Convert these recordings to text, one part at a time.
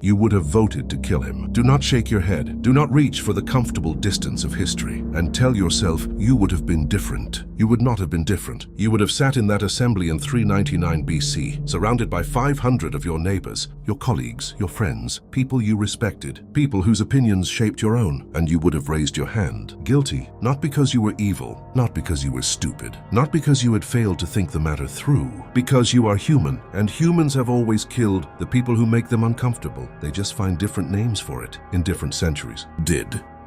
you would have voted to kill him. Do not shake your head. Do not reach for the comfortable distance of history and tell yourself you would have been different. You would not have been different. You would have sat in that assembly in 399 BC, surrounded by 500 of your neighbors, your colleagues, your friends, people you respected, people whose opinions shaped your own, and you would have raised your hand. Guilty, not because you were evil, not because you were stupid, not because you had failed to think the matter through, because you are human, and humans have always killed the people who make them uncomfortable. They just find different names for it in different centuries.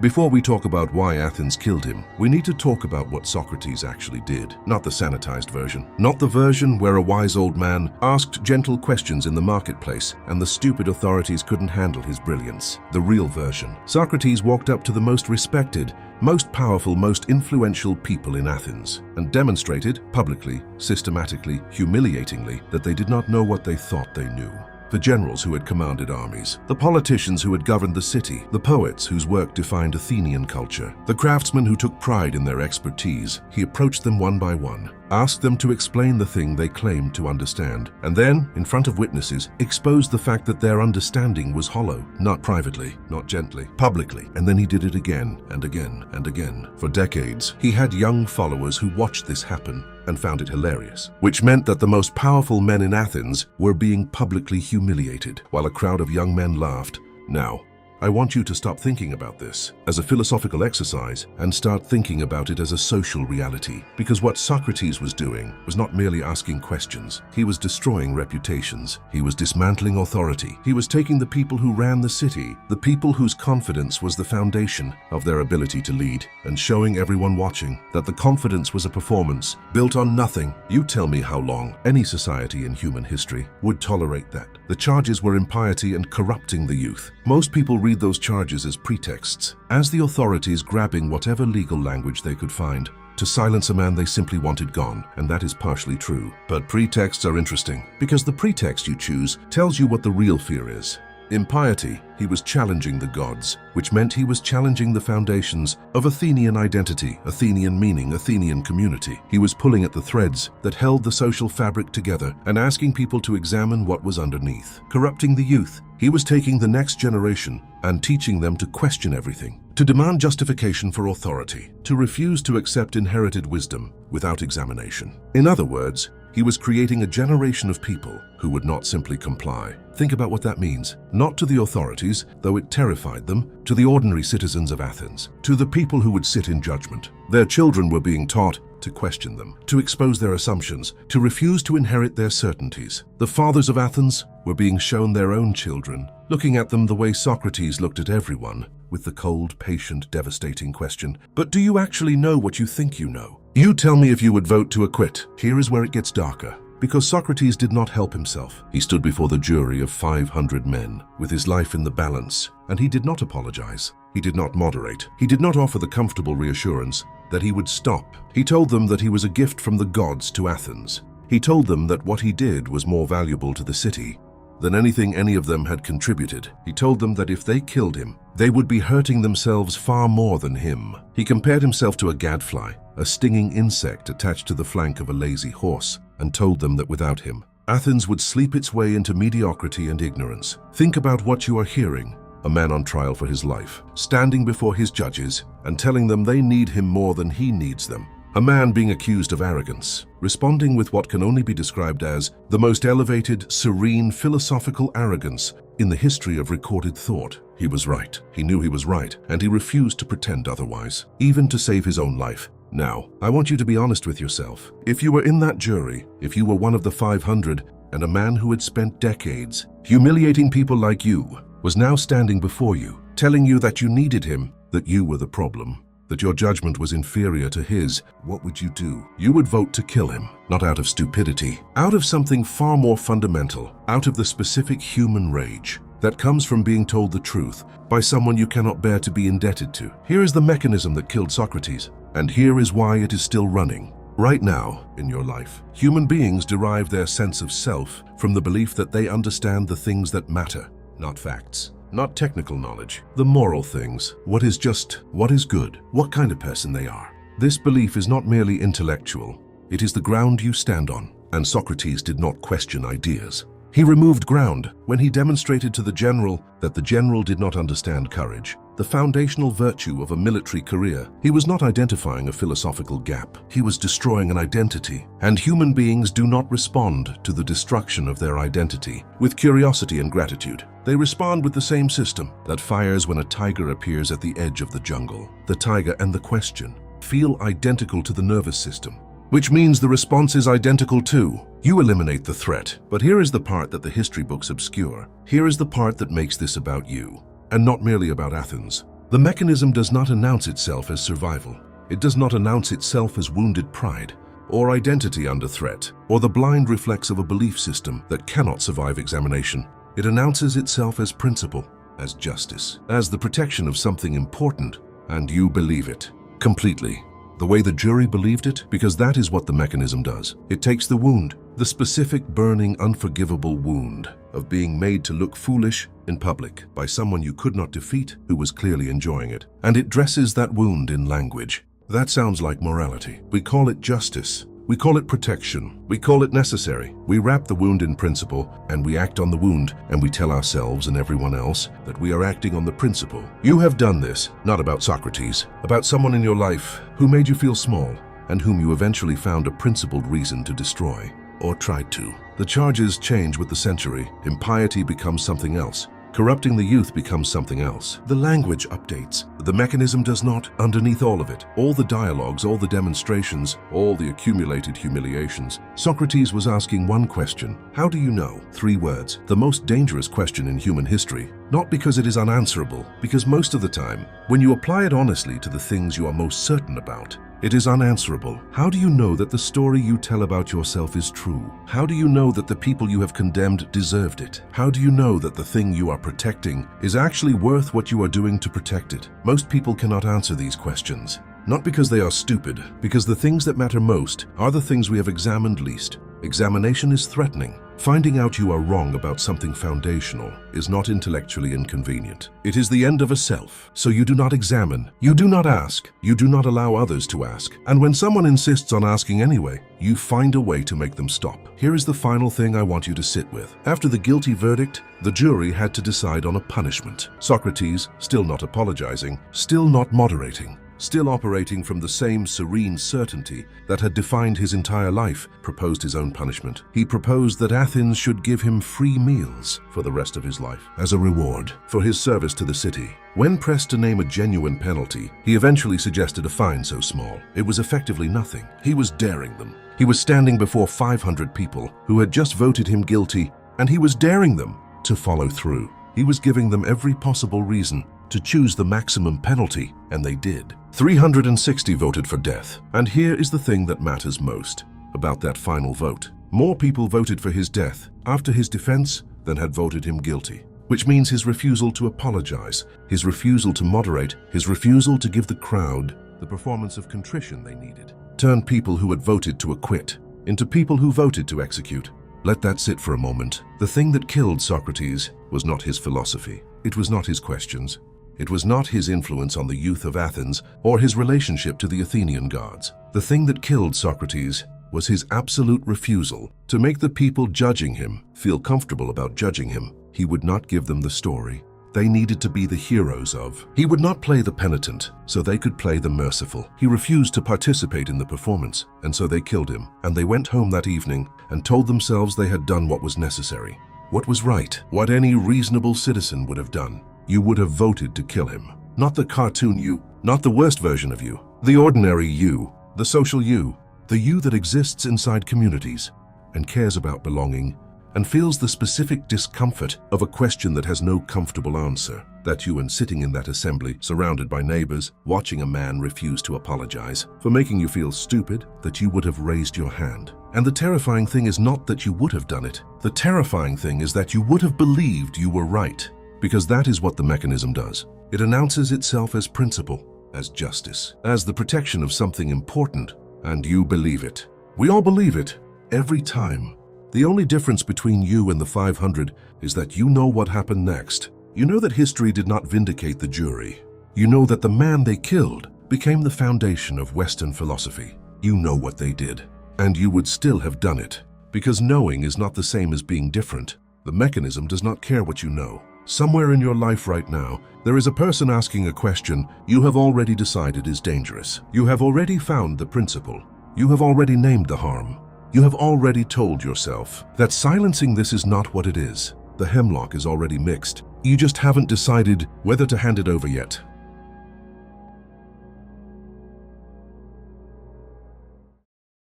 Before we talk about why Athens killed him, we need to talk about what Socrates actually did. Not the sanitized version. Not the version where a wise old man asked gentle questions in the marketplace and the stupid authorities couldn't handle his brilliance. The real version. Socrates walked up to the most respected, most powerful, most influential people in Athens and demonstrated, publicly, systematically, humiliatingly, that they did not know what they thought they knew. The generals who had commanded armies, the politicians who had governed the city, the poets whose work defined Athenian culture, the craftsmen who took pride in their expertise. He approached them one by one, asked them to explain the thing they claimed to understand, and then, in front of witnesses, exposed the fact that their understanding was hollow, not privately, not gently, publicly. And then he did it again and again and again. For decades, he had young followers who watched this happen and found it hilarious, which meant that the most powerful men in Athens were being publicly humiliated, while a crowd of young men laughed. Now, I want you to stop thinking about this as a philosophical exercise and start thinking about it as a social reality. Because what Socrates was doing was not merely asking questions. He was destroying reputations. He was dismantling authority. He was taking the people who ran the city, the people whose confidence was the foundation of their ability to lead, and showing everyone watching that the confidence was a performance built on nothing. You tell me how long any society in human history would tolerate that. The charges were impiety and corrupting the youth. Most people read those charges as pretexts, as the authorities grabbing whatever legal language they could find to silence a man they simply wanted gone, and that is partially true. But pretexts are interesting, because the pretext you choose tells you what the real fear is. Impiety, he was challenging the gods, which meant he was challenging the foundations of Athenian identity, Athenian meaning, Athenian community. He was pulling at the threads that held the social fabric together and asking people to examine what was underneath. Corrupting the youth, he was taking the next generation and teaching them to question everything, to demand justification for authority, to refuse to accept inherited wisdom without examination. In other words, he was creating a generation of people who would not simply comply. Think about what that means. Not to the authorities, though it terrified them, to the ordinary citizens of Athens, to the people who would sit in judgment. Their children were being taught to question them, to expose their assumptions, to refuse to inherit their certainties. The fathers of Athens were being shown their own children, looking at them the way Socrates looked at everyone, with the cold, patient, devastating question, "But do you actually know what you think you know? You tell me if you would vote to acquit." Here is where it gets darker. Because Socrates did not help himself. He stood before the jury of 500 men, with his life in the balance, and he did not apologize. He did not moderate. He did not offer the comfortable reassurance that he would stop. He told them that he was a gift from the gods to Athens. He told them that what he did was more valuable to the city than anything any of them had contributed. He told them that if they killed him, they would be hurting themselves far more than him. He compared himself to a gadfly, a stinging insect attached to the flank of a lazy horse, and told them that without him, Athens would sleep its way into mediocrity and ignorance. Think about what you are hearing. A man on trial for his life, standing before his judges and telling them they need him more than he needs them. A man being accused of arrogance, responding with what can only be described as the most elevated, serene, philosophical arrogance in the history of recorded thought. He was right. He knew he was right, and he refused to pretend otherwise, even to save his own life. Now, I want you to be honest with yourself. If you were in that jury, if you were one of the 500, and a man who had spent decades humiliating people like you was now standing before you, telling you that you needed him, that you were the problem, that your judgment was inferior to his, what would you do? You would vote to kill him, not out of stupidity, out of something far more fundamental, out of the specific human rage that comes from being told the truth by someone you cannot bear to be indebted to. Here is the mechanism that killed Socrates, and here is why it is still running. Right now, in your life, human beings derive their sense of self from the belief that they understand the things that matter, not facts. Not technical knowledge, the moral things, what is just, what is good, what kind of person they are. This belief is not merely intellectual, it is the ground you stand on, and Socrates did not question ideas. He removed ground when he demonstrated to the general that the general did not understand courage, the foundational virtue of a military career. He was not identifying a philosophical gap. He was destroying an identity, and human beings do not respond to the destruction of their identity with curiosity and gratitude. They respond with the same system that fires when a tiger appears at the edge of the jungle. The tiger and the question feel identical to the nervous system, which means the response is identical too. You eliminate the threat, but here is the part that the history books obscure. Here is the part that makes this about you, and not merely about Athens. The mechanism does not announce itself as survival. It does not announce itself as wounded pride, or identity under threat, or the blind reflex of a belief system that cannot survive examination. It announces itself as principle, as justice, as the protection of something important, and you believe it completely. The way the jury believed it, because that is what the mechanism does. It takes the wound, the specific, burning, unforgivable wound of being made to look foolish in public by someone you could not defeat who was clearly enjoying it, and it dresses that wound in language. That sounds like morality. We call it justice. We call it protection. We call it necessary. We wrap the wound in principle, and we act on the wound, and we tell ourselves and everyone else that we are acting on the principle. You have done this, not about Socrates, about someone in your life who made you feel small, and whom you eventually found a principled reason to destroy, or tried to. The charges change with the century. Impiety becomes something else. Corrupting the youth becomes something else. The language updates. The mechanism does not. Underneath all of it, all the dialogues, all the demonstrations, all the accumulated humiliations, Socrates was asking one question. How do you know? 3 words. The most dangerous question in human history. Not because it is unanswerable, because most of the time, when you apply it honestly to the things you are most certain about, it is unanswerable. How do you know that the story you tell about yourself is true? How do you know that the people you have condemned deserved it? How do you know that the thing you are protecting is actually worth what you are doing to protect it? Most people cannot answer these questions. Not because they are stupid, because the things that matter most are the things we have examined least. Examination is threatening. Finding out you are wrong about something foundational is not intellectually inconvenient. It is the end of a self. So you do not examine, you do not ask, you do not allow others to ask. And when someone insists on asking anyway, you find a way to make them stop. Here is the final thing I want you to sit with. After the guilty verdict, the jury had to decide on a punishment. Socrates, still not apologizing, still not moderating, still operating from the same serene certainty that had defined his entire life, proposed his own punishment. He proposed that Athens should give him free meals for the rest of his life, as a reward for his service to the city. When pressed to name a genuine penalty, he eventually suggested a fine so small it was effectively nothing. He was daring them. He was standing before 500 people who had just voted him guilty, and he was daring them to follow through. He was giving them every possible reason to choose the maximum penalty, and they did. 360 voted for death. And here is the thing that matters most about that final vote. More people voted for his death after his defense than had voted him guilty, which means his refusal to apologize, his refusal to moderate, his refusal to give the crowd the performance of contrition they needed, turned people who had voted to acquit into people who voted to execute. Let that sit for a moment. The thing that killed Socrates was not his philosophy. It was not his questions. It was not his influence on the youth of Athens or his relationship to the Athenian gods. The thing that killed Socrates was his absolute refusal to make the people judging him feel comfortable about judging him. He would not give them the story they needed to be the heroes of. He would not play the penitent so they could play the merciful. He refused to participate in the performance, and so they killed him. And they went home that evening and told themselves they had done what was necessary, what was right, what any reasonable citizen would have done. You would have voted to kill him. Not the cartoon you, not the worst version of you, the ordinary you, the social you, the you that exists inside communities and cares about belonging and feels the specific discomfort of a question that has no comfortable answer. That you, and sitting in that assembly, surrounded by neighbors, watching a man refuse to apologize for making you feel stupid, that you would have raised your hand. And the terrifying thing is not that you would have done it. The terrifying thing is that you would have believed you were right, because that is what the mechanism does. It announces itself as principle, as justice, as the protection of something important, and you believe it. We all believe it, every time. The only difference between you and the 500 is that you know what happened next. You know that history did not vindicate the jury. You know that the man they killed became the foundation of Western philosophy. You know what they did, and you would still have done it, because knowing is not the same as being different. The mechanism does not care what you know. Somewhere in your life right now, there is a person asking a question you have already decided is dangerous. You have already found the principle. You have already named the harm. You have already told yourself that silencing this is not what it is. The hemlock is already mixed. You just haven't decided whether to hand it over yet.